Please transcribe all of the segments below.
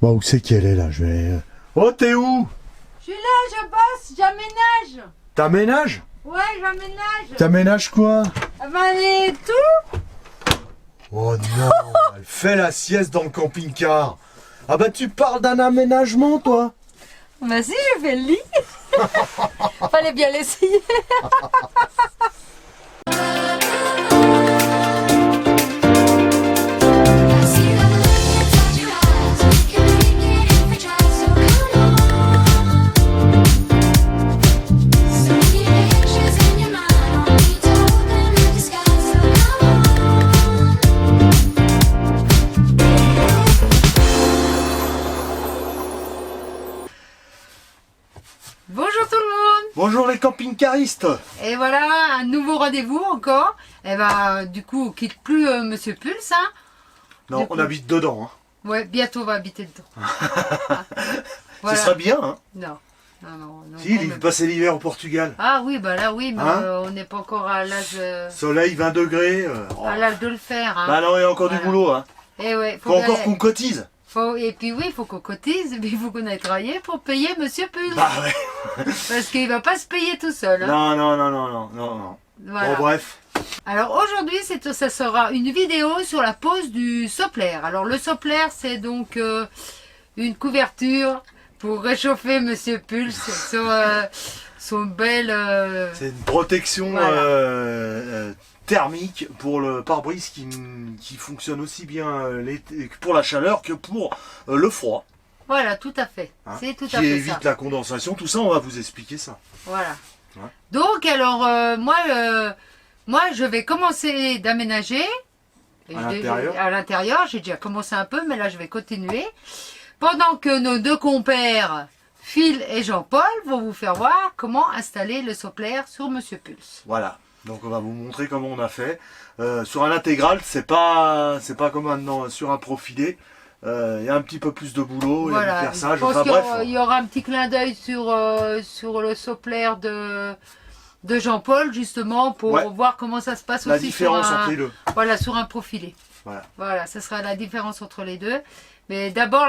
Bon, où c'est qu'elle est là? Je vais. Oh, t'es où? Je suis là, je bosse, j'aménage. T'aménages? Ouais, j'aménage. T'aménages quoi? Ah ben, et tout. Oh non, elle fait la sieste dans le camping-car. Ah bah tu parles d'un aménagement, toi? Bah si, je fais le lit. Fallait bien l'essayer. Bonjour tout le monde. Bonjour les camping-caristes. Et voilà, un nouveau rendez-vous encore. Et bah du coup, on quitte plus Monsieur Pulse, hein. Non, Du on coup. habite dedans. Hein. Ouais, bientôt on va habiter dedans. Ah, voilà. Ce serait bien, hein. Non, non. Si, quand il même. passait l'hiver au Portugal. Ah oui, bah là oui, mais Hein on n'est pas encore à l'âge Soleil, 20 degrés. à l'âge de le faire. Hein. Bah non, il y a encore Voilà. du boulot. Hein. Et ouais, Faut encore qu'on cotise. Et puis oui, il faut qu'on cotise, mais il faut qu'on aille travailler pour payer Monsieur Pulse. Bah ouais. Parce qu'il va pas se payer tout seul. Hein. Non. Voilà. Bon, bref. Alors aujourd'hui, ça sera une vidéo sur la pose du soplaire. Alors le soplaire, c'est donc une couverture pour réchauffer Monsieur Pulse sur son bel... C'est une protection Voilà. thermique pour le pare-brise qui fonctionne aussi bien pour la chaleur que pour le froid. Voilà, tout à fait. Hein, C'est tout qui à fait évite ça. la condensation. Tout ça, on va vous expliquer ça. Voilà. Ouais. Donc alors moi je vais commencer d'aménager. Et À l'intérieur. À l'intérieur, j'ai déjà commencé un peu, mais là je vais continuer. Pendant que nos deux compères, Phil et Jean-Paul, vont vous faire voir comment installer le soplaire sur Monsieur Pulse. Voilà. Donc on va vous montrer comment on a fait. Sur un intégral, c'est pas comme maintenant sur un profilé. Il y a un petit peu plus de boulot, il y a Voilà. du perçage. Je pense Enfin qu'il bref. il y aura un petit clin d'œil sur le soplaire de Jean-Paul, justement, pour Ouais. voir comment ça se passe La aussi différence sur un, entre les deux. voilà, sur un profilé. Voilà. Voilà, ça sera la différence entre les deux. Mais d'abord,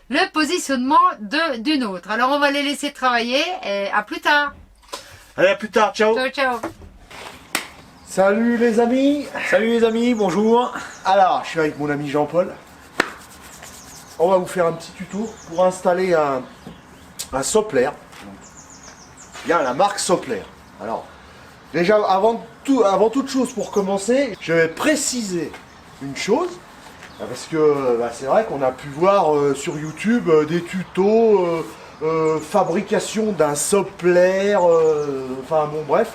le positionnement d'une autre. Alors, on va les laisser travailler et à plus tard. Allez, à plus tard. Ciao. Ciao, ciao. Salut les amis. Salut les amis, bonjour. Alors, je suis avec mon ami Jean-Paul. On va vous faire un petit tuto pour installer un soplaire. Bien, la marque Soplaire. Alors, déjà, avant toute chose, pour commencer, je vais préciser une chose. Parce que c'est vrai qu'on a pu voir sur YouTube des tutos, fabrication d'un soplaire, enfin bon bref.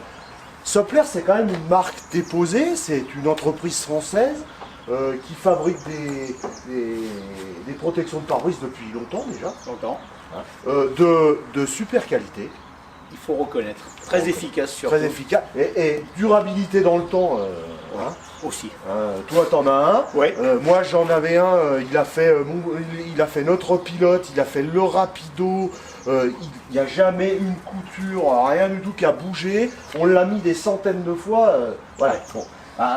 Soplaire, c'est quand même une marque déposée, c'est une entreprise française qui fabrique des protections de pare-brise depuis longtemps déjà, Longtemps, de super qualité, il faut reconnaître. Très efficace surtout. très efficace, et durabilité dans le temps. Hein. Aussi. Toi t'en as un, Ouais. moi j'en avais un, il a fait notre pilote, il a fait le rapido, il n'y a jamais une couture, rien du tout qui a bougé, on l'a mis des centaines de fois, voilà. Bon.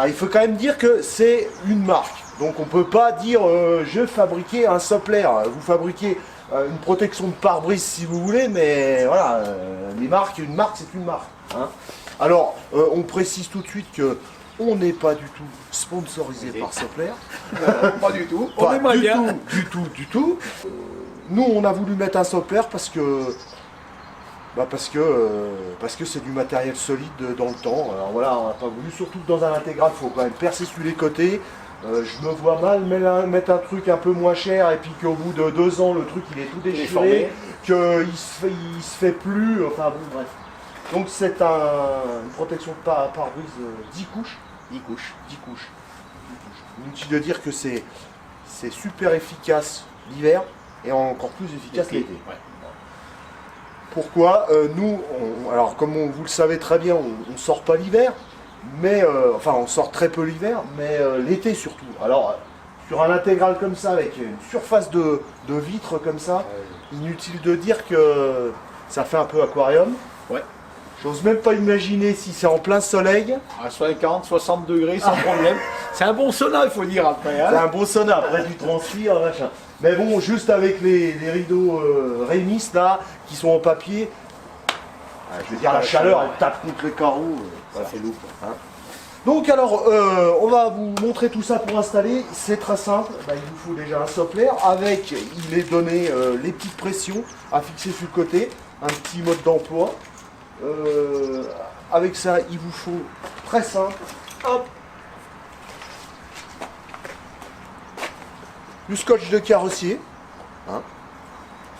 Il faut quand même dire que c'est une marque, donc on peut pas dire je fabriquais un soplaire, vous fabriquez une protection de pare-brise si vous voulez, mais voilà, une marque c'est une marque. Hein. Alors on précise tout de suite que on n'est pas du tout sponsorisé par Soplaire. Pas du tout. Pas On aimerait bien. du tout. Nous, on a voulu mettre un Soplaire parce que c'est du matériel solide dans le temps. Alors voilà, on n'a pas voulu, surtout que dans un intégral, il faut quand même percer sur les côtés. Je me vois mal mettre un truc un peu moins cher et puis qu'au bout de 2 ans, le truc il est tout déchiré, qu'il se fait plus. Enfin bon, bref. Donc c'est une protection de pare-brise 10 couches. 10 couches. Inutile de dire que c'est super efficace l'hiver et encore plus efficace l'été. Ouais. Pourquoi nous, alors comme vous le savez très bien, on sort pas l'hiver, mais enfin on sort très peu l'hiver, mais l'été surtout. Alors sur un intégral comme ça, avec une surface de vitre comme ça, inutile de dire que ça fait un peu aquarium. Ouais. J'ose même pas imaginer si c'est en plein soleil. À 50, 60 degrés sans problème. C'est un bon sauna, il faut dire après. Hein. C'est un beau sauna, après du transpire, machin. Mais bon, juste avec les rideaux Rémis là, qui sont en papier, je veux dire, la chaleur, elle tape contre les carreaux. Ça fait lourd. Hein. Donc alors, on va vous montrer tout ça pour installer. C'est très simple. Il vous faut déjà un soplère avec, il est donné les petites pressions à fixer sur le côté, un petit mode d'emploi. Avec ça, il vous faut très simple. Hop. Du scotch de carrossier. Hein.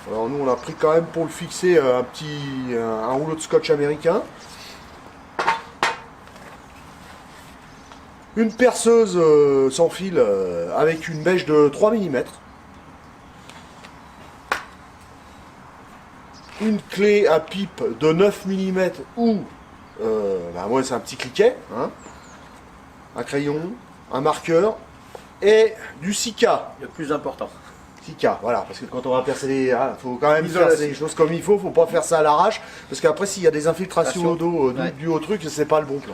Alors nous, on a pris quand même pour le fixer un rouleau de scotch américain. Une perceuse sans fil avec une bêche de 3 mm. Une clé à pipe de 9 mm ou, moi c'est un petit cliquet. Hein. Un crayon, un marqueur et du Sika. Le plus important. Sika, voilà, parce que quand on va percer les... Il faut quand même faire les choses comme il faut pas faire ça à l'arrache, parce qu'après s'il y a des infiltrations au dos dû au truc, c'est pas le bon plan.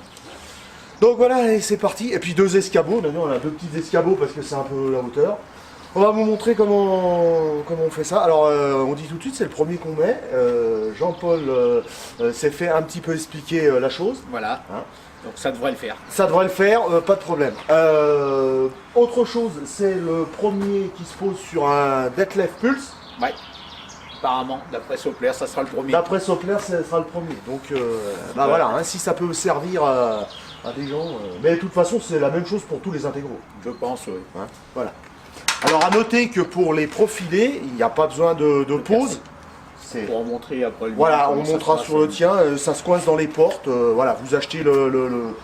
Donc voilà, et c'est parti. Et puis 2 escabeaux, maintenant on a 2 petits escabeaux parce que c'est un peu la hauteur. On va vous montrer comment on fait ça. Alors on dit tout de suite, c'est le premier qu'on met. Jean-Paul s'est fait un petit peu expliquer la chose. Voilà, hein. Donc ça devrait le faire. Ça devrait le faire, pas de problème. Autre chose, c'est le premier qui se pose sur un deadlift pulse. Ouais. Apparemment, d'après Soplère, ça sera le premier. D'après Soplère, ça sera le premier. Donc voilà, hein, si ça peut servir à des gens. Mais de toute façon, c'est la même chose pour tous les intégraux. Je pense, oui. Hein, voilà. Alors à noter que pour les profilés, il n'y a pas besoin de pause. Pour montrer après le voilà, on montrera sur le tien, ça se coince dans les portes. Voilà, vous achetez le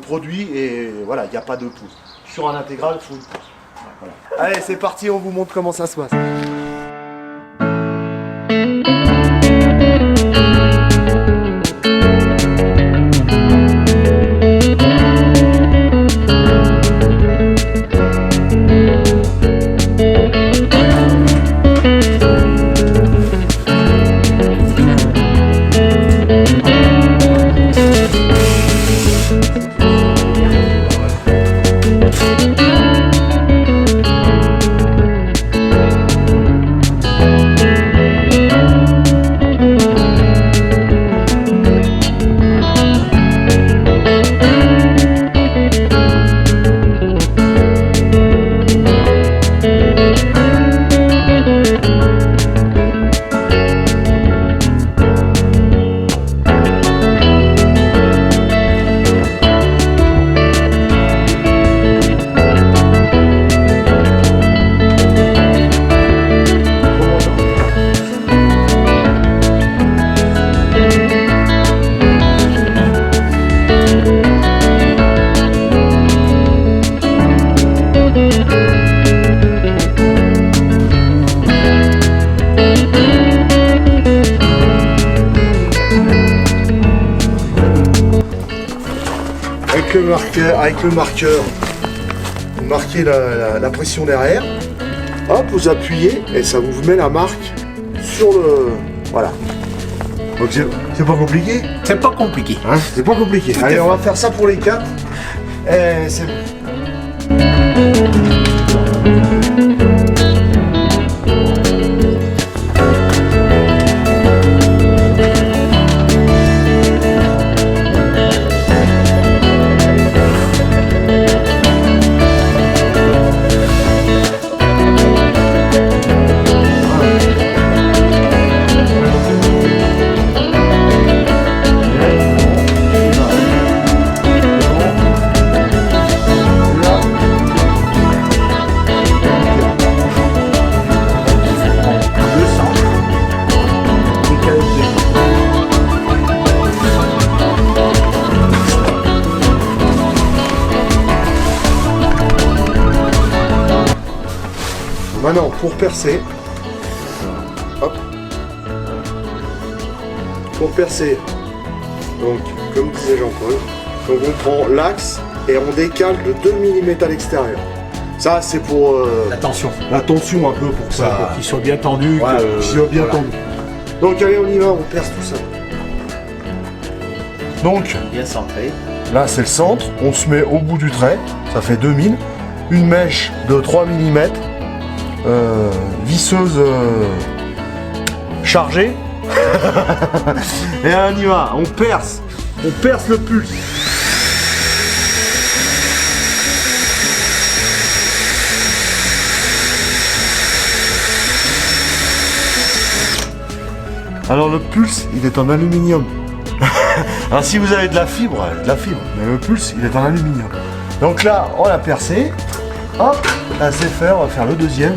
produit et voilà, il n'y a pas de pause. Sur un intégral, il faut une pause. Voilà. Allez, c'est parti, on vous montre comment ça se passe. Avec le marqueur, vous marquez la pression derrière, hop, vous appuyez et ça vous met la marque sur le... Voilà. Donc c'est pas compliqué. C'est pas compliqué. Hein, c'est pas compliqué. Allez, on va faire ça pour les 4. Et c'est bon. Maintenant, pour percer, hop, pour percer, donc comme disait Jean-Paul, donc on prend l'axe et on décale de 2 mm à l'extérieur. Ça c'est pour la tension un peu pour ça. Pour qu'il soit bien tendu. Voilà, qu'il soit bien tendu. Donc allez, on y va, on perce tout ça. Donc, Bien centré. là c'est le centre, on se met au bout du trait, ça fait 2000. Une mèche de 3 mm, visseuse chargée. Et on y va, on perce le pulse. Alors le pulse, il est en aluminium. Alors si vous avez de la fibre, mais le pulse, il est en aluminium. Donc là, on l'a percé. Hop, là c'est fait, on va faire le deuxième.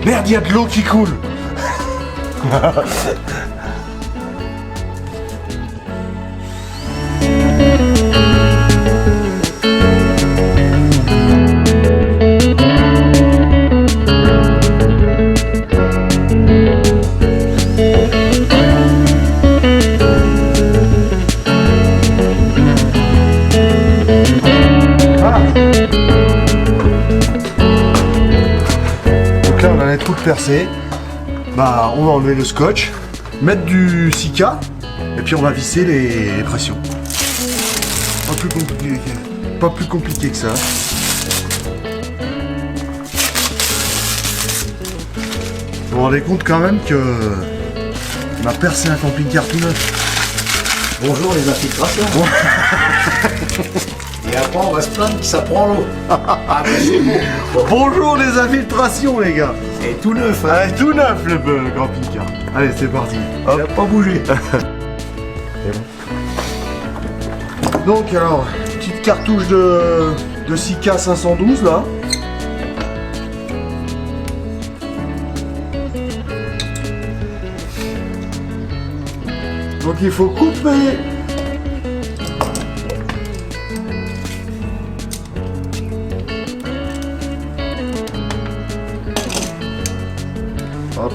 Merde, il y a de l'eau qui coule. Tout percé, bah on va enlever le scotch, mettre du Sika et puis on va visser les pressions. Pas plus compliqué que ça. Vous vous rendez compte quand même que on a percé un camping-car tout neuf. Bonjour les infiltrations. Et après on va se plaindre que ça prend l'eau. Ah mais c'est beau. Bonjour les infiltrations les gars. Et tout neuf, hein. Ah, tout neuf le camping-car. Allez c'est parti. Il n'a pas bougé. Donc alors, petite cartouche de Sika 512 là. Donc il faut couper. Hop.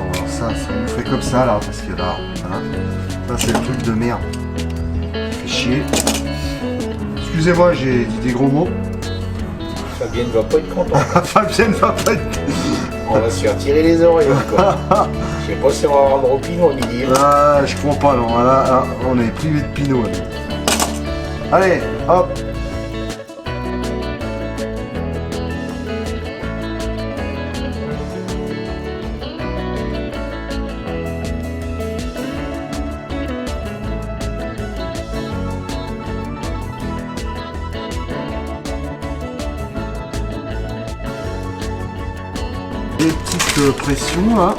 Alors ça nous fait comme ça là, parce que là, voilà. Ça c'est le truc de merde. Fait chier. Excusez-moi, j'ai dit des gros mots. Fabien ne va pas être content. Fabien ne va pas être... On va se faire tirer les oreilles quoi. Je sais pas si on va rendre au pinot midi. Ah, je crois pas non, là, on est privé de pinot. Là. Allez, hop. Des petites pressions là.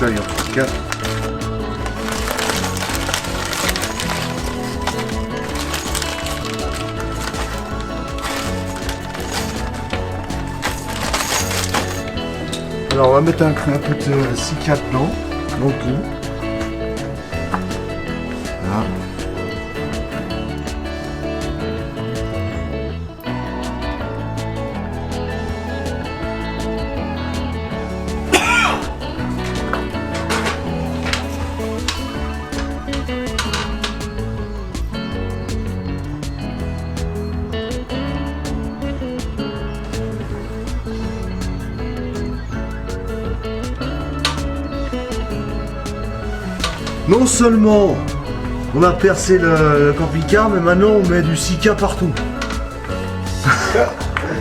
Donc là il y a plus 4. Alors on va mettre un peu de Sika dedans, dans tout. Là. Non seulement on a percé le camping-car, mais maintenant on met du Sika partout.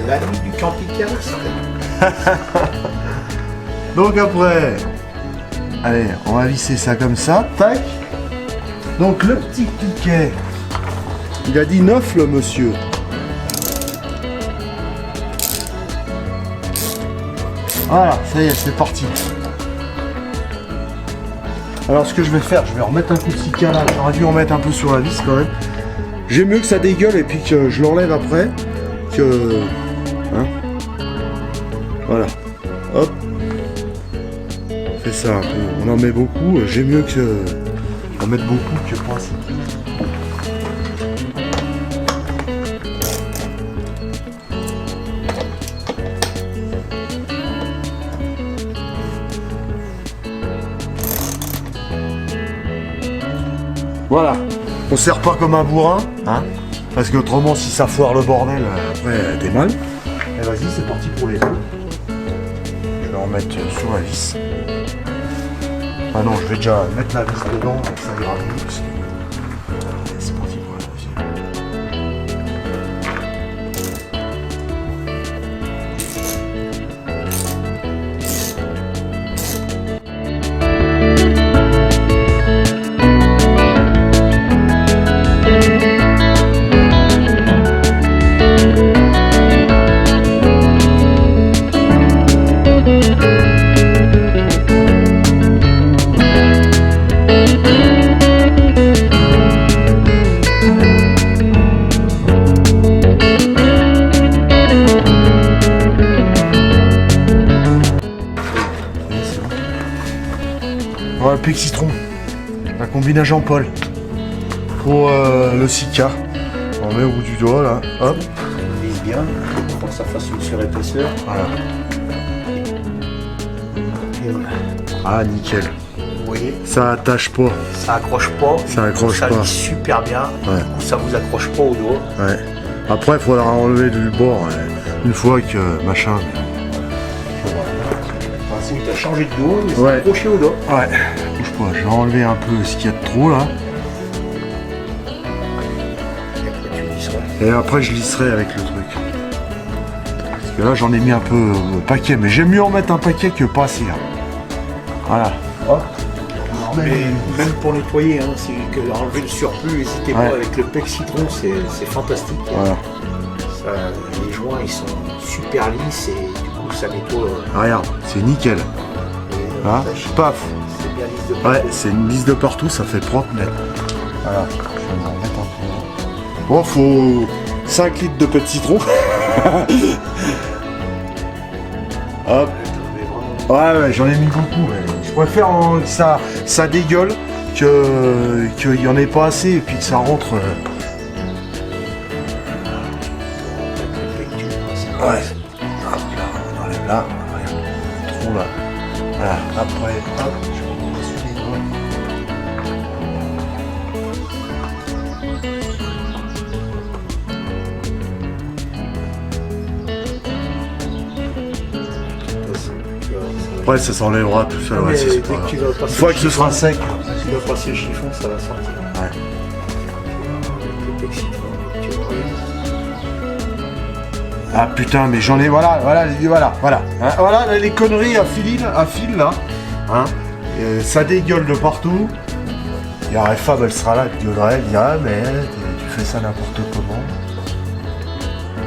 La nuit du camping-car. Donc après, allez, on va visser ça comme ça, tac. Donc le petit piquet, il a dit 9 le monsieur. Voilà, ça y est, c'est parti. Alors ce que je vais faire, je vais remettre un coup de Sika là, j'aurais dû en mettre un peu sur la vis quand même. J'aime mieux que ça dégueule et puis que je l'enlève après. Que. Hein. Voilà. Hop. On fait ça un peu. On en met beaucoup. J'aime mieux que mettre beaucoup que pas assez. Voilà, on sert pas comme un bourrin, hein, parce qu'autrement si ça foire le bordel, après t'es mal. Et vas-y, c'est parti pour les deux. Je vais en mettre sur la vis. Ah non, je vais déjà mettre la vis dedans, ça ira mieux. Parce que... C'est parti pour la deuxième. Voilà le pic citron, la combine à Jean-Paul pour le Sika. On met au bout du doigt là, hop. On vise bien pour que ça fasse une surépaisseur. Voilà. Et voilà. Ah nickel. Vous voyez, Ça attache pas. ça accroche pas. Ça accroche ça pas. vise super bien. Ouais. Du coup, ça vous accroche pas au doigt. Ouais. Après il faudra enlever du bord une fois que machin. Oui, tu as changé de doigt, mais Ouais. c'est accroché au doigt. Ouais. Bouge pas, je vais enlever un peu ce qu'il y a de trop là. Et après, tu lisseras. Et après je lisserai avec le truc. Parce que là j'en ai mis un peu au paquet, mais j'aime mieux en mettre un paquet que pas assez. Hein. Voilà. Hop. Mais même pour nettoyer, hein, c'est que enlever le surplus, n'hésitez Ouais. pas avec le pec citron, c'est fantastique. Voilà. Ça, les joints ils sont super lisses et du coup ça nettoie. Regarde, c'est nickel. Hein, paf. C'est bien lisse de Ouais, c'est une lisse de partout, ça fait propre net. Voilà, je vais m'en remettre un peu. Bon, faut 5 litres de pet de citron. Hop. Ouais, j'en ai mis beaucoup. Ouais. Je préfère que ça dégueule qu'il n'y en ait pas assez et puis que ça rentre. Ouais. Hop là, on enlève là. Regarde, trop là. Voilà, après, hop, je vais remonter sur les doigts. Après, ça s'enlèvera tout seul. Ouais, c'est pas grave. Une fois que ce sera sec. Tu vas passer le chiffon, ça va sortir. Ouais. Le pec citron, tu vas regarder. Ah putain, mais j'en ai. Voilà. Hein, voilà les conneries à fil là. Hein. Ça dégueule de partout. Il y a Fab, elle sera là, elle gueulerait, elle dira, mais tu fais ça n'importe comment.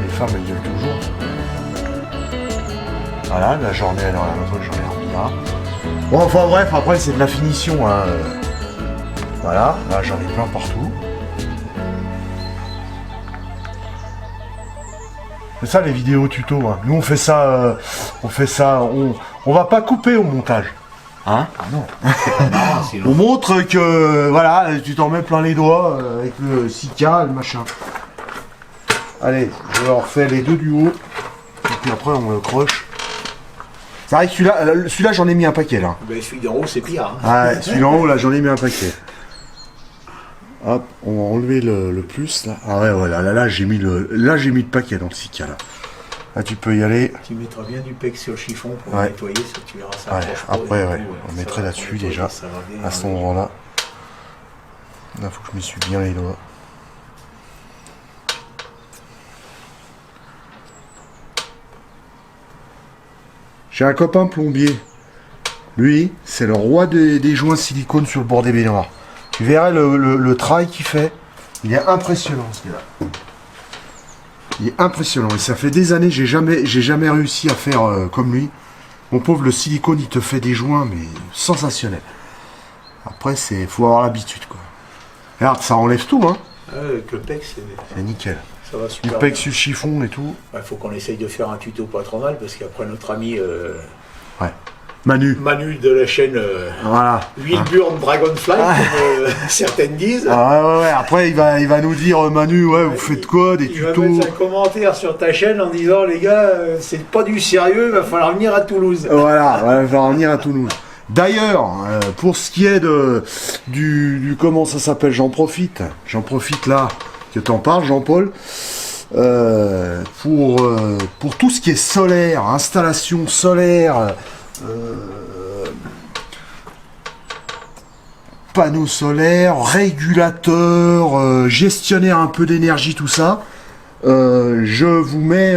Les femmes, elles gueulent toujours. Voilà, la journée, alors la fois j'en ai remis là. Bon, enfin bref, après c'est de la finition. Hein. Voilà, là j'en ai plein partout. C'est ça les vidéos tuto. Hein. Nous on fait ça, on va pas couper au montage. Hein? Ah non. On montre que voilà, tu t'en mets plein les doigts avec le Sika, le machin. Allez, je leur refais les deux du haut. Et puis après on le croche. C'est vrai que celui-là j'en ai mis un paquet là. Ben, celui d'en haut c'est pire. Hein. Ouais, celui d'en haut là j'en ai mis un paquet. Hop, on va enlever le plus là. Ah ouais voilà, là j'ai mis le paquet dans le Sika là. Là tu peux y aller. Tu mettras bien du pec sur le chiffon pour Ouais. nettoyer, ça tu verras ça. Ouais, accroche pas, après et du ouais, coup, on ça mettrait va là-dessus nettoyer, déjà. ça va bien, À cet endroit-là. Là faut que je m'essuie bien les doigts. J'ai un copain plombier. Lui, c'est le roi des joints silicone sur le bord des baignoires. Tu verrais le travail qu'il fait. Il est impressionnant ce gars-là. Il est impressionnant. Et ça fait des années, j'ai jamais réussi à faire comme lui. Mon pauvre, le silicone, il te fait des joints, mais sensationnels. Après, faut avoir l'habitude, quoi. Regarde, ça enlève tout, hein. Avec le pec, C'est nickel. ça va Du super. pec sur le chiffon et tout. Il faut qu'on essaye de faire un tuto pas trop mal parce qu'après notre ami Ouais. Manu. Manu de la chaîne Voilà. Wilburn Dragonfly, comme certaines disent. Ah ouais, après il va nous dire Manu, ouais, vous faites quoi, des Il va tutos. mettre un commentaire sur ta chaîne en disant les gars, c'est pas du sérieux, il va falloir venir à Toulouse. Voilà, il va falloir venir à Toulouse. D'ailleurs, pour ce qui est du comment ça s'appelle, j'en profite là que t'en parles, Jean-Paul, pour tout ce qui est solaire, installation solaire, panneaux solaires, régulateurs, gestionnaire un peu d'énergie, tout ça, je vous mets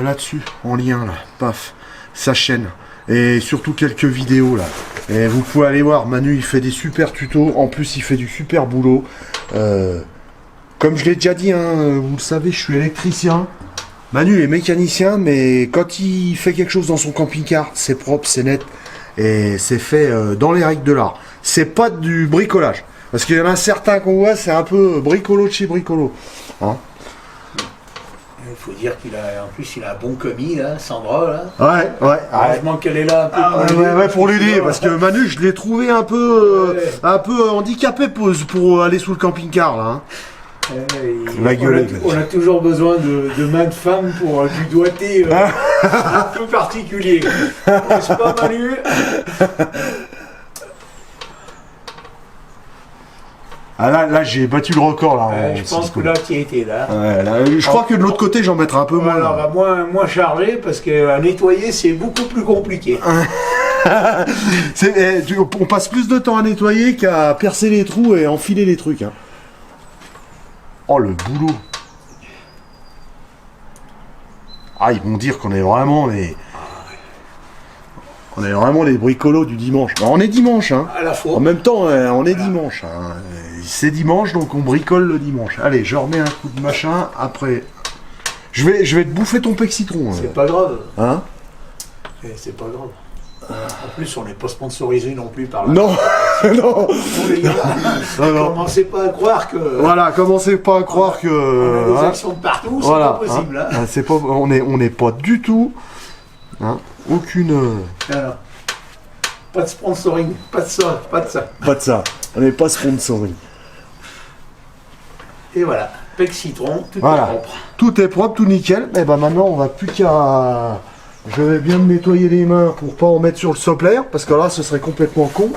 là-dessus, en lien, là, paf, sa chaîne. Et surtout quelques vidéos là. Et vous pouvez aller voir, Manu il fait des super tutos, en plus il fait du super boulot. Comme je l'ai déjà dit, hein, vous le savez, je suis électricien. Manu est mécanicien, mais quand il fait quelque chose dans son camping-car, c'est propre, c'est net. Et c'est fait dans les règles de l'art. C'est pas du bricolage. Parce qu'il y en a certains qu'on voit, c'est un peu bricolo de chez bricolo. Hein? Il faut dire qu'il a, en plus, il a un bon commis, là, Sandra, là. Ouais. Heureusement qu'elle est là un peu Pour l'aider, parce que Manu, je l'ai trouvé un peu handicapé pour aller sous le camping-car, là. Hein. Il va gueuler. On a toujours besoin de main de femme pour du doigté un peu particulier. N'est-ce pas, Manu? Ah là j'ai battu le record là. Je pense que là tu y étais là. Ouais, là. Je crois que de l'autre côté j'en mettrai un peu moins. Alors moins chargé parce que à nettoyer c'est beaucoup plus compliqué. On passe plus de temps à nettoyer qu'à percer les trous et enfiler les trucs. Hein. Oh le boulot. Ah ils vont dire qu'on est vraiment les. On est vraiment les bricolos du dimanche. Alors, on est dimanche, hein. À la fois. En même temps, on est dimanche. Hein. C'est dimanche, donc on bricole le dimanche. Allez, je remets un coup de machin. Après, je vais te bouffer ton pec citron. C'est pas grave. Hein? C'est pas grave. En plus, on n'est pas sponsorisé non plus par là. Non, non. Les gars, non. commencez pas à croire que. Voilà, commencez pas à croire que. On a des hein, actions de partout, c'est voilà, pas possible. hein. Hein. C'est pas, on n'est pas du tout. Hein, aucune. Alors, pas de sponsoring, pas de ça, pas de ça. Pas de ça. On n'est pas sponsoring. Et voilà, pec citron, tout Voilà. est propre. Tout est propre, tout nickel. Et ben maintenant, on va plus qu'à. Je vais bien me nettoyer les mains pour pas en mettre sur le soplaire, parce que là, ce serait complètement con.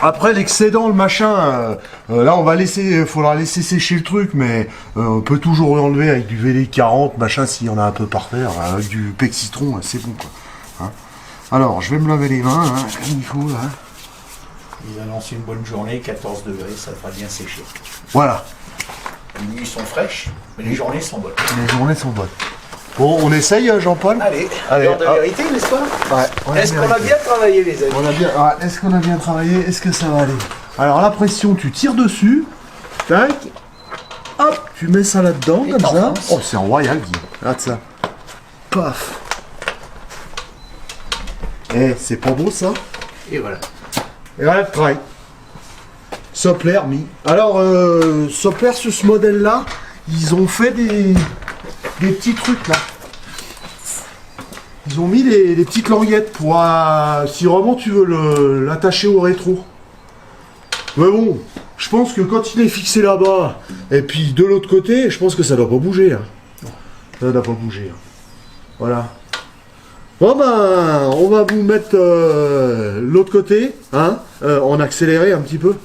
Après, l'excédent, le machin, là, on va laisser, faudra laisser sécher le truc, mais on peut toujours l'enlever avec du VD40, machin, s'il y en a un peu par terre, avec du pec citron, c'est bon, quoi. Hein. Alors, je vais me laver les mains, hein, comme il faut, là. Ils annoncent une bonne journée, 14 degrés, ça fera bien sécher. Voilà. Les nuits sont fraîches, mais les journées sont bonnes. Les journées sont bonnes. Bon, on essaye, Jean-Paul? Allez, Allez, l'heure de hop. vérité, n'est-ce pas? Ouais. Est-ce qu'on a bien travaillé, les amis? Est-ce qu'on a bien travaillé? Est-ce que ça va aller? Alors la pression, tu tires dessus, tac, hop, tu mets ça là-dedans, Et comme ça. t'enfonces. Oh, c'est royal, Guy. Regarde ça. Paf. Eh, c'est pas beau ça? Et voilà. Et voilà le travail. Soppler mis. Alors, Soppler sur ce modèle-là, ils ont fait des petits trucs là. Ils ont mis des petites languettes pour si vraiment tu veux l'attacher au rétro. Mais bon, je pense que quand il est fixé là-bas, et puis de l'autre côté, je pense que ça doit pas bouger. Hein. Ça doit pas bouger. Hein. Voilà. Bon ben, on va vous mettre l'autre côté, hein, en accéléré un petit peu.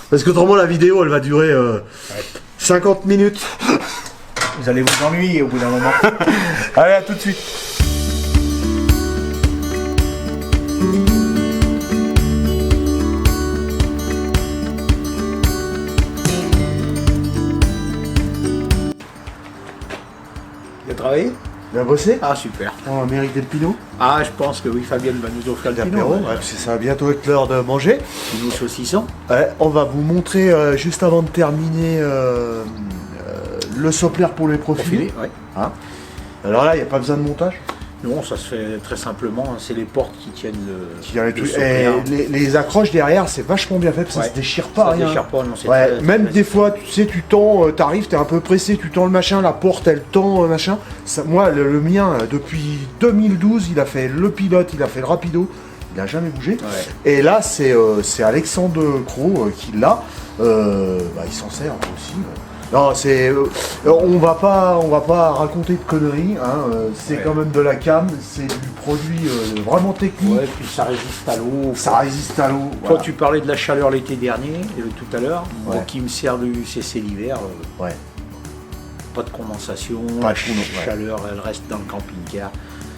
Parce qu'autrement la vidéo elle va durer 50 minutes. Vous allez vous ennuyer au bout d'un moment. Allez, à tout de suite. Il a travaillé? Bien bossé? Ah, super. On va mériter le pinot. Ah, je pense que oui, Fabienne va nous offrir le L'apéro, pinot. ouais, parce que ça va bientôt être l'heure de manger. Nous saucissons. Ouais, on va vous montrer juste avant de terminer le soppler pour les profilés. Profilé, ouais. Hein. Alors là, il n'y a pas besoin de montage. Non, ça se fait très simplement, hein. C'est les portes qui tiennent le Et sopplaire. les accroches derrière, c'est vachement bien fait, parce que ça Ouais. se déchire pas, Ça rien. déchire pas, non, c'est Ouais, très- même très- des fois, tu sais, tu tends, t'arrives, t'es un peu pressé, tu tends le machin, la porte elle tend, machin. Ça, moi, le mien, depuis 2012, il a fait le pilote, il a fait le rapido, il a jamais bougé. Ouais. Et là, c'est Alexandre Cros qui l'a. Il s'en sert aussi. Non, c'est, on va pas raconter de conneries. Hein, c'est Ouais. quand même de la cam, c'est du produit vraiment technique. Ouais, puis ça résiste à l'eau. Ça résiste à l'eau. Toi, tu parlais de la chaleur l'été dernier, tout à l'heure. Moi Ouais. qui me sers du CC l'hiver, Ouais. pas de condensation, Pas la de condensation, ouais. chaleur, elle reste dans le camping-car.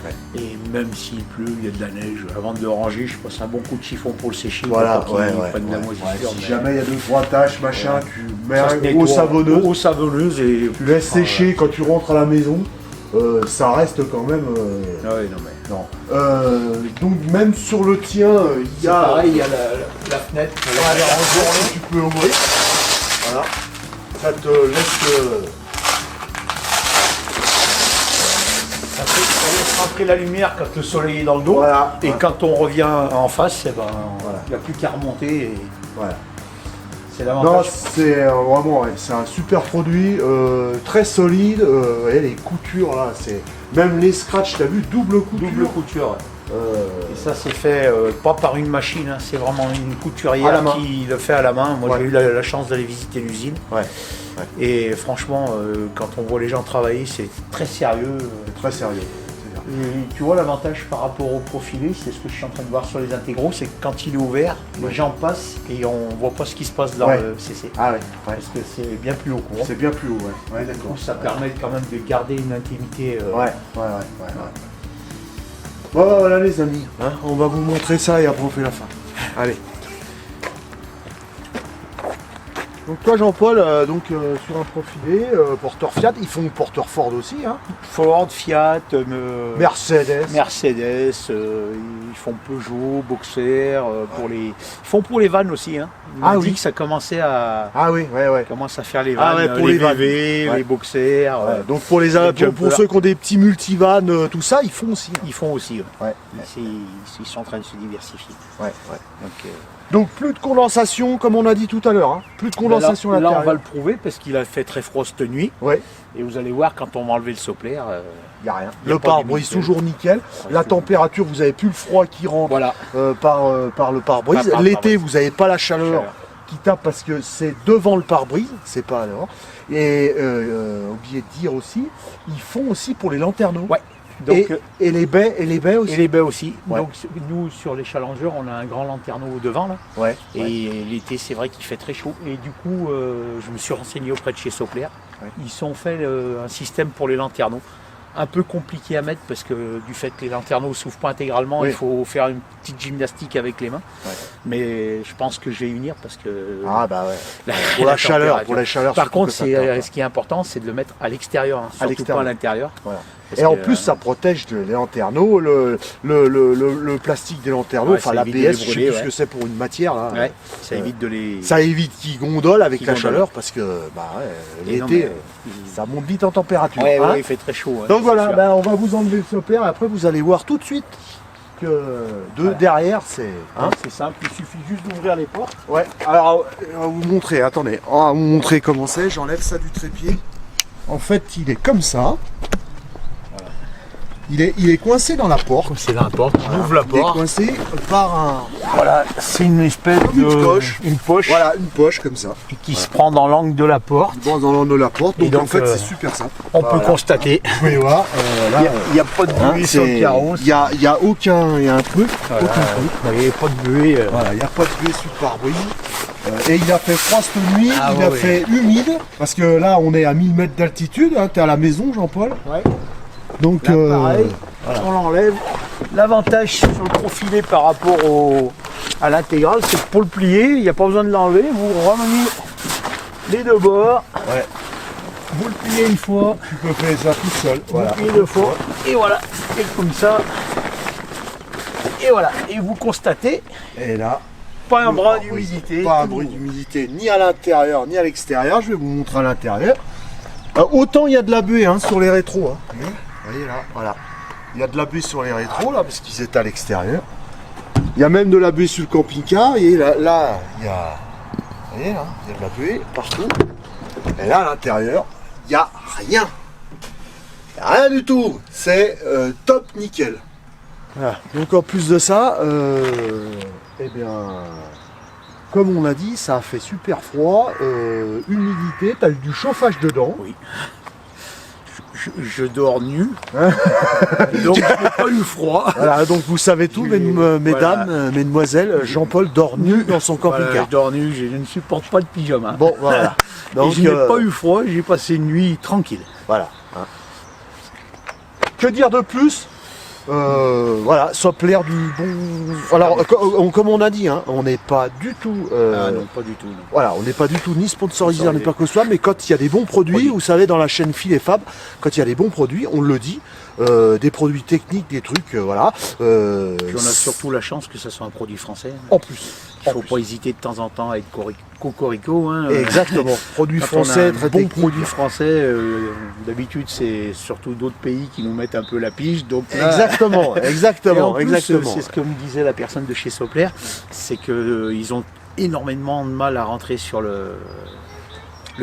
Ouais. Et même s'il pleut, il y a de la neige. Avant de le ranger, je passe un bon coup de chiffon pour le sécher. Voilà, pour pas qu'il ouais. prenne de la moisissure. Si mais jamais il y a 2-3 taches, machin, Ouais. tu mets ça se un nettoie. eau savonneuse, Eau savonneuse et. tu laisses sécher quand tu rentres à la maison. Ça reste quand même. Ah ouais, non mais. Non. Donc même sur le tien, il y a. Pareil, il y a la fenêtre. pour Ouais, la faire la en journée. porte, tu peux ouvrir. Voilà. Ça te laisse. Ça laisse rentrer la lumière quand le soleil est dans le dos. Voilà. Et quand on revient en face, eh ben, Voilà. il n'y a plus qu'à remonter. Et Voilà. c'est Non, l'avantage. c'est vraiment, ouais, c'est un super produit, très solide. Et les coutures là, c'est même les scratchs, t'as vu, double couture. Double couture. Ouais. Et ça, c'est fait pas par une machine, hein, c'est vraiment une À la couturière main. qui le fait à la main. Moi, Ouais. j'ai eu la chance d'aller visiter l'usine. Ouais. Et franchement, quand on voit les gens travailler, c'est très sérieux. Très sérieux. C'est bien. Et tu vois l'avantage par rapport au profilé, c'est ce que je suis en train de voir sur les intégraux, c'est que quand il est ouvert, les gens passent et on voit pas ce qui se passe dans Ouais. le CC. Ah ouais. Parce que c'est bien plus haut courant. C'est bien plus haut, ouais. Ouais, Du d'accord. coup, ça permet quand même de garder une intimité. Ouais. Bon, voilà les amis, hein, on va vous montrer ça et après on fait la fin. Allez. Donc toi Jean-Paul, sur un profilé, porteur Fiat, ils font porteur Ford aussi, hein. Ford, Fiat, Mercedes. Mercedes, ils font Peugeot, Boxer, ils font pour les vannes aussi. Hein. Ils Ah m'ont oui. dit que ça commençait à Ah oui, ouais. commence à faire les vannes, Ah ouais, pour les vannes. VV, Ouais. les Boxers. Ouais, donc pour jumpers. pour ceux qui ont des petits multivans, tout ça, ils font aussi. Hein. Ils font aussi. Ouais. Ouais. Ils sont en train de se diversifier. Ouais. Donc, Donc plus de condensation, comme on a dit tout à l'heure, hein. Plus de condensation à là, on va l'intérieur. le prouver parce qu'il a fait très froid cette nuit. Ouais, Et vous allez voir quand on va enlever le sopplaire. il n'y a rien. Y a Le pas pare-brise d'humidité. toujours nickel. La température, vous avez plus le froid qui rentre Voilà. par le pare-brise. Par le L'été, pare-brise. vous n'avez pas la chaleur Chaleur. qui tape parce que c'est devant le pare-brise, c'est pas à l'avant. Et oublié de dire aussi, ils font aussi pour les lanterneaux. Ouais. Donc, et les baies aussi. et les baies aussi. Ouais. Donc nous sur les Challengers, on a un grand lanterneau au devant là. Ouais. Et l'été, c'est vrai qu'il fait très chaud. Et du coup, je me suis renseigné auprès de chez Sopler. Ouais. Ils ont fait un système pour les lanterneaux. Un peu compliqué à mettre parce que du fait que les lanterneaux ne s'ouvrent pas intégralement, Oui. il faut faire une petite gymnastique avec les mains. Ouais. Mais je pense que je vais y venir parce que Ah bah ouais. la- Pour la la chaleur, température. pour la chaleur. Par surtout contre, que ça tape, ce qui est important, c'est de le mettre à l'extérieur, hein, surtout l'extérieur. pas à l'intérieur. Voilà. Parce Et en que, plus, ça protège les lanterneaux, le plastique des lanterneaux, Ouais, enfin ça évite de l'ABS, les je sais brûler, plus ce ouais. que c'est pour une matière là. ouais, ça évite de les. Ça évite qu'ils gondolent avec Qu'ils la gondolent. chaleur parce que bah ouais, Et non, l'été, mais, ça monte vite en température. Ouais, hein. ouais, il fait très chaud. ouais, Donc c'est voilà, sûr. ben, on va vous enlever le sopper et après vous allez voir tout de suite que derrière c'est. Hein. C'est simple, il suffit juste d'ouvrir les portes. Ouais, alors on va vous montrer, attendez, on va vous montrer comment c'est, j'enlève ça du trépied. En fait, il est comme ça. Il est coincé dans la porte. C'est dans la porte, on ouvre la Il est porte. coincé par un. Voilà, c'est une espèce Comme une poche. Une poche Voilà, une poche comme ça. qui se prend dans l'angle de la porte. Dans l'angle de la porte. Donc, Et donc, en fait, euh, c'est super simple. On Voilà. peut constater. Vous pouvez voir. Là, Il n'y a pas de buée sur le carreau. Il y a aucun. Il y a un truc. Voilà, Aucun truc. il n'y a pas de buée. Voilà, il n'y a pas de buée sous le pare-brise. Et il a fait froid cette nuit, Ah il ouais, a ouais. fait humide, parce que là on est à 1000 mètres d'altitude, hein, t'es à la maison Jean-Paul. Ouais. Donc Là, pareil, on l'enlève. L'avantage sur le profilé par rapport à l'intégrale, c'est que pour le plier, il n'y a pas besoin de l'enlever. Vous remenez les deux bords. Ouais. Vous le pliez une fois. tu peux faire ça tout seul. Vous le pliez deux fois. Et voilà. Et comme ça. Et voilà. Et vous constatez, Et là, pas un brin pare-brise. d'humidité. Pas un bruit d'humidité ni à l'intérieur ni à l'extérieur. Je vais vous montrer à l'intérieur. Autant il y a de la buée hein, sur les rétros. Hein. Vous voyez là, voilà. Il y a de la buée sur les rétros là, parce qu'ils étaient à l'extérieur. Il y a même de la buée sur le camping-car. Et là, il y a. Vous voyez là, il y a de la buée partout. Et là, à l'intérieur, il n'y a rien. Il n'y a rien du tout. C'est top nickel. Voilà. Donc en plus de ça, eh bien, comme on a dit, ça a fait super froid, humidité, tu as eu du chauffage dedans. Oui. Je dors nu, donc je n'ai pas eu froid. Voilà, donc vous savez tout, mesdames, mesdemoiselles, Jean-Paul dort nu dans son camping-car. Voilà, je dors nu, je ne supporte pas le pyjama. Bon, voilà. Donc, et je n'ai pas eu froid, j'ai passé une nuit tranquille. Voilà. Que dire de plus? Voilà, Soplair du bon. Alors, comme on a dit, hein, on n'est pas du tout. Ah non, pas du tout. Non. Voilà, on n'est pas du tout ni sponsorisé ni quoi que ce soit, mais quand il y a des bons produits, vous savez, dans la chaîne Phil et Fab, quand il y a des bons produits, on le dit, des produits techniques, des trucs, voilà. Puis on a surtout la chance que ce soit un produit français. En plus. Il ne faut pas hésiter de temps en temps à être cocorico. Hein. Exactement. Produit Quand français, on a un très bon technique. produit français. D'habitude, c'est surtout d'autres pays qui nous mettent un peu la pige. Donc là, Exactement, et en exactement, plus, exactement. c'est ce que me disait la personne de chez Soplair, c'est qu'ils ont énormément de mal à rentrer sur le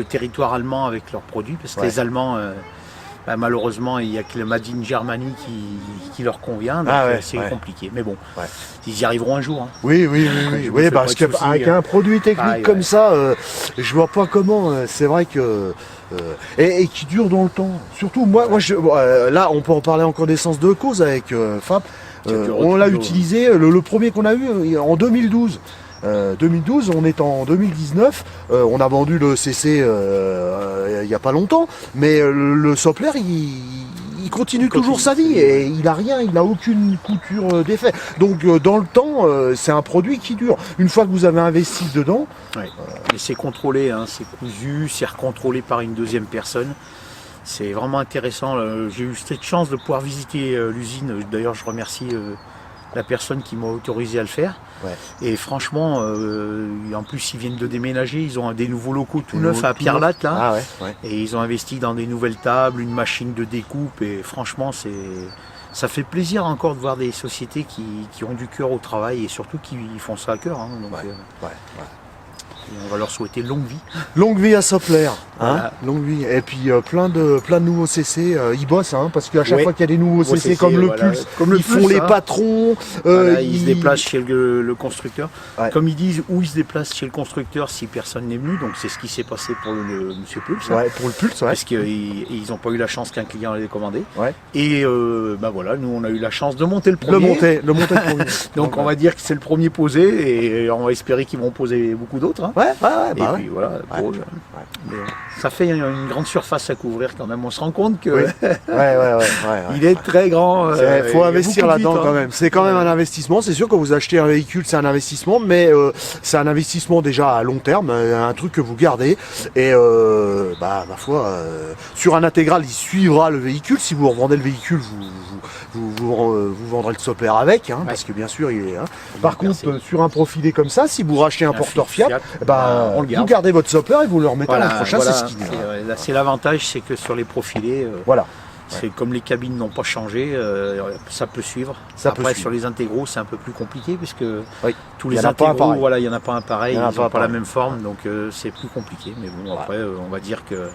territoire allemand avec leurs produits, parce que les Allemands, malheureusement, il n'y a que le Made in Germany qui leur convient, donc c'est compliqué. Mais bon, ils y arriveront un jour. Hein. Oui, parce qu'avec un produit technique comme ça, je vois pas comment. C'est vrai que et qui dure dans le temps. Surtout moi, là, on peut en parler en connaissance de cause avec Fab. On l'a utilisé. Le premier qu'on a eu en 2012. 2012, on est en 2019, on a vendu le CC il n'y a pas longtemps, mais le Soplair il continue toujours sa vie et il a rien, il n'a aucune couture d'effet. Donc dans le temps, c'est un produit qui dure. Une fois que vous avez investi dedans, mais c'est contrôlé, hein, c'est cousu, c'est recontrôlé par une deuxième personne. C'est vraiment intéressant. J'ai eu cette chance de pouvoir visiter l'usine. D'ailleurs, je remercie la personne qui m'a autorisé à le faire. Et franchement, en plus ils viennent de déménager, ils ont des nouveaux locaux tout neufs à Pierre-Latte là. Et ils ont investi dans des nouvelles tables, une machine de découpe, et franchement ça fait plaisir encore de voir des sociétés qui ont du cœur au travail et surtout qui font ça à cœur. Hein, donc, et on va leur souhaiter longue vie. Longue vie à Soplair, hein, voilà. Longue vie. Et puis plein de nouveaux CC, ils bossent, hein, parce qu'à chaque fois qu'il y a des nouveaux CC comme le Pulse, ils font les patrons. Ils se déplacent chez le constructeur. Comme ils disent, où ils se déplacent chez le constructeur si personne n'est venu. Donc c'est ce qui s'est passé pour le Monsieur Pulse. Pour le Pulse, parce qu'ils n'ont pas eu la chance qu'un client l'ait commandé. Et voilà, nous on a eu la chance de monter le premier. Le monter le premier. Donc on va dire que c'est le premier posé et on va espérer qu'ils vont poser beaucoup d'autres. Hein. Puis voilà, ça fait une grande surface à couvrir quand même. On se rend compte que il est très grand. Il faut investir là-dedans quand même. C'est quand même un investissement. C'est sûr que vous achetez un véhicule, c'est un investissement, mais c'est un investissement déjà à long terme, un truc que vous gardez. Et ma foi, sur un intégral, il suivra le véhicule. Si vous revendez le véhicule, vous vendrez le Soplair avec, hein, parce que bien sûr, il est. Hein. Par contre, sur un profilé comme ça, si vous rachetez un porteur Fiat, vous gardez votre Soplair et vous le remettez l'an prochain. C'est ce qu'il dit. C'est l'avantage, c'est que sur les profilés, c'est comme les cabines n'ont pas changé, ça peut suivre. Après, sur les intégraux, c'est un peu plus compliqué puisque tous les intégraux, il n'y en a pas un pareil, ils n'ont pas la même forme, donc c'est plus compliqué. Mais bon, après, on va dire que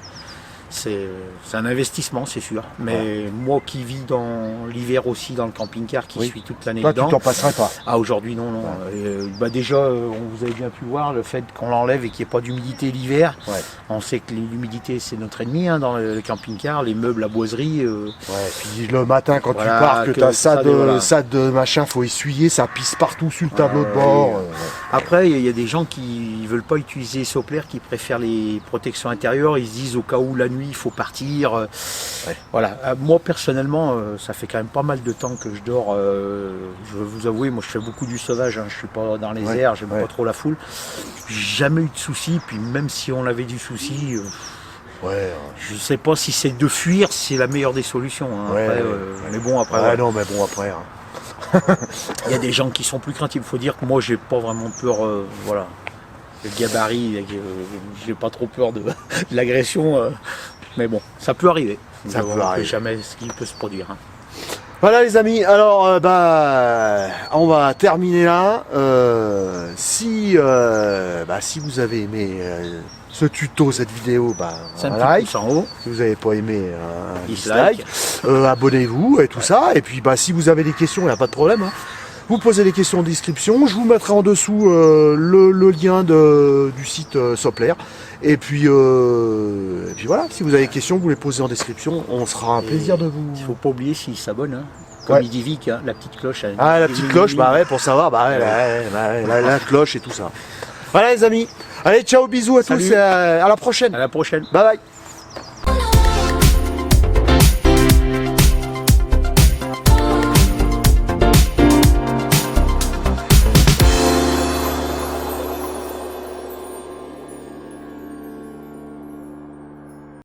c'est un investissement, c'est sûr. Mais moi qui vis dans l'hiver aussi dans le camping-car, qui suis toute l'année dedans. Tu t'en passerais pas. Aujourd'hui, non. Déjà, vous avez bien pu voir le fait qu'on l'enlève et qu'il n'y ait pas d'humidité l'hiver. On sait que l'humidité, c'est notre ennemi dans le camping-car, les meubles, la boiserie. Puis le matin, quand tu pars, que tu as ça de machin, faut essuyer, ça pisse partout sur le tableau de bord. Après, il y a des gens qui ne veulent pas utiliser Soplair, qui préfèrent les protections intérieures. Ils se disent au cas où la nuit, il faut partir. Voilà. Moi, personnellement, ça fait quand même pas mal de temps que je dors. Je vais vous avouer, moi, je fais beaucoup du sauvage. Hein. Je suis pas dans les airs, j'aime pas trop la foule. J'ai jamais eu de soucis. Puis même si on avait du souci, je sais pas si c'est de fuir, c'est la meilleure des solutions. Hein. Mais bon, après. Non, mais bon, après. Il y a des gens qui sont plus craintifs. Il faut dire que moi, j'ai pas vraiment peur. Le gabarit, j'ai pas trop peur de l'agression, mais bon, ça peut arriver. On ne sait jamais ce qui peut se produire. Hein. Voilà les amis, alors on va terminer là. Si vous avez aimé ce tuto, cette vidéo, C'est un un petit like. pouce en haut. Si vous n'avez pas aimé, un Dislike. dislike. Abonnez-vous et tout ça. Et puis si vous avez des questions, il n'y a pas de problème. Hein. Vous posez les questions en description. Je vous mettrai en dessous le lien du site Soplair. Et puis voilà, si vous avez des questions, vous les posez en description. On sera un plaisir de vous. Il ne faut pas oublier s'il s'abonne. Hein. Comme Ouais. il dit Vic, hein, la petite cloche. Ah, la petite cloche, pour savoir, la cloche et tout ça. Voilà les amis. Allez, ciao, bisous à Salut. tous et à la prochaine. À la prochaine. Bye bye.